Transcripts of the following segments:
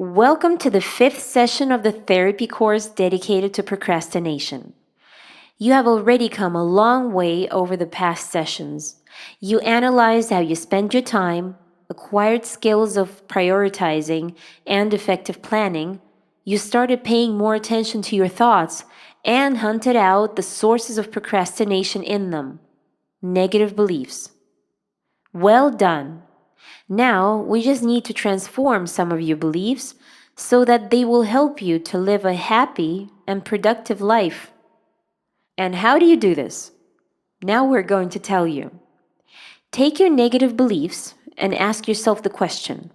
Welcome to the fifth session of the therapy course dedicated to procrastination. You have already come a long way over the past sessions. You analyzed how you spend your time, acquired skills of prioritizing and effective planning. You started paying more attention to your thoughts and hunted out the sources of procrastination in them negative beliefs. Well done. Now, we just need to transform some of your beliefs so that they will help you to live a happy and productive life. And how do you do this? Now we're going to tell you. Take your negative beliefs and ask yourself the question: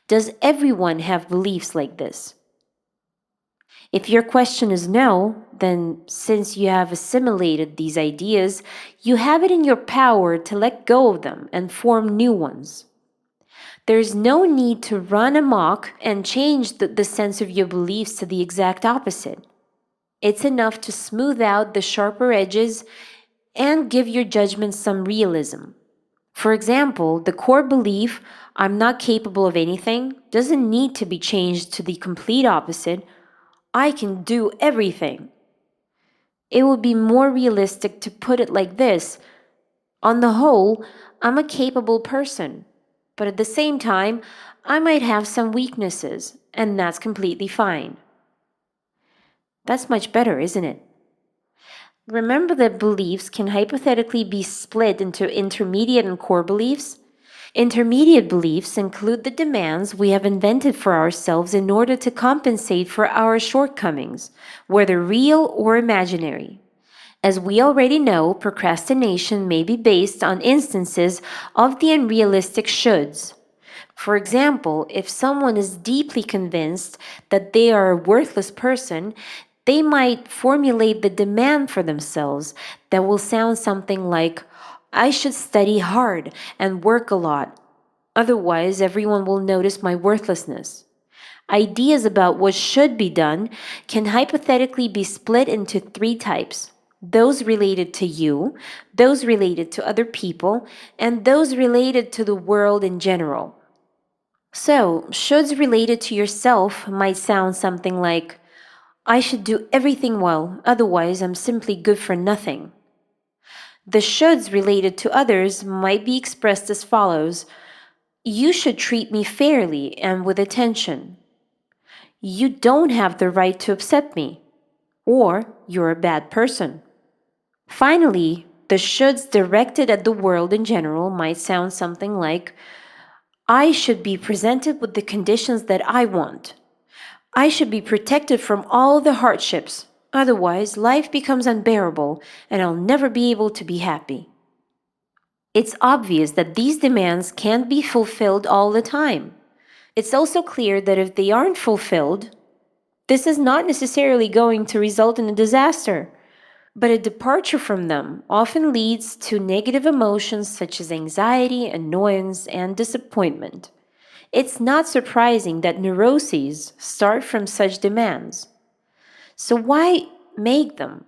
does everyone have beliefs like this? If your question is no, then since you have assimilated these ideas, you have it in your power to let go of them and form new ones. There's no need to run amok and change the sense of your beliefs to the exact opposite. It's enough to smooth out the sharper edges and give your judgment some realism. For example, the core belief, I'm not capable of anything, doesn't need to be changed to the complete opposite, I can do everything. It would be more realistic to put it like this: on the whole, I'm a capable person, but at the same time, I might have some weaknesses, and that's completely fine. That's much better, isn't it? Remember that beliefs can hypothetically be split into intermediate and core beliefs. Intermediate beliefs include the demands we have invented for ourselves in order to compensate for our shortcomings, whether real or imaginary. As we already know, procrastination may be based on instances of the unrealistic shoulds. For example, if someone is deeply convinced that they are a worthless person, they might formulate the demand for themselves that will sound something like, I should study hard and work a lot. Otherwise, everyone will notice my worthlessness. Ideas about what should be done can hypothetically be split into three types: those related to you, those related to other people, and those related to the world in general. So, shoulds related to yourself might sound something like, I should do everything well, otherwise, I'm simply good for nothing. The shoulds related to others might be expressed as follows: you should treat me fairly and with attention. You don't have the right to upset me. Or you're a bad person. Finally, the shoulds directed at the world in general might sound something like, I should be presented with the conditions that I want. I should be protected from all the hardships. Otherwise, life becomes unbearable and I'll never be able to be happy. It's obvious that these demands can't be fulfilled all the time. It's also clear that if they aren't fulfilled, this is not necessarily going to result in a disaster, but a departure from them often leads to negative emotions such as anxiety, annoyance, and disappointment. It's not surprising that neuroses start from such demands. So why make them?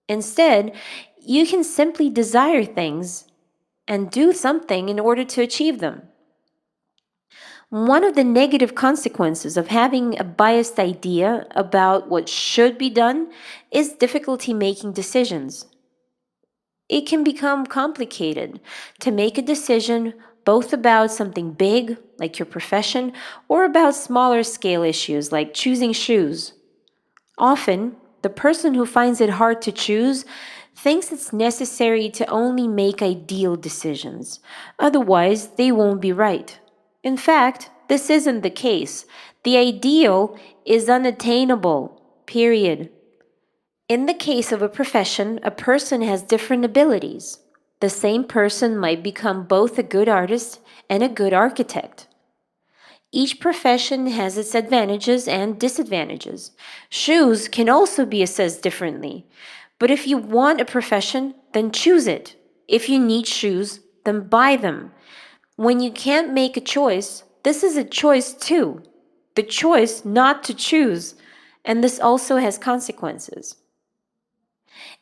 Instead, you can simply desire things and do something in order to achieve them. One of the negative consequences of having a biased idea about what should be done is difficulty making decisions. It can become complicated to make a decision both about something big, like your profession, or about smaller scale issues like choosing shoes. Often, the person who finds it hard to choose thinks it's necessary to only make ideal decisions. Otherwise, they won't be right. In fact, this isn't the case. The ideal is unattainable, period. In the case of a profession, a person has different abilities. The same person might become both a good artist and a good architect. Each profession has its advantages and disadvantages. Shoes can also be assessed differently. But if you want a profession, then choose it. If you need shoes, then buy them. When you can't make a choice, this is a choice too. The choice not to choose. And this also has consequences.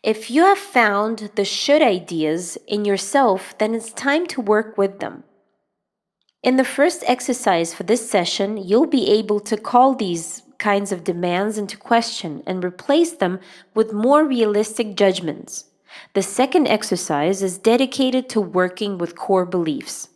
If you have found the should ideas in yourself, then it's time to work with them. In the first exercise for this session, you'll be able to call these kinds of demands into question and replace them with more realistic judgments. The second exercise is dedicated to working with core beliefs.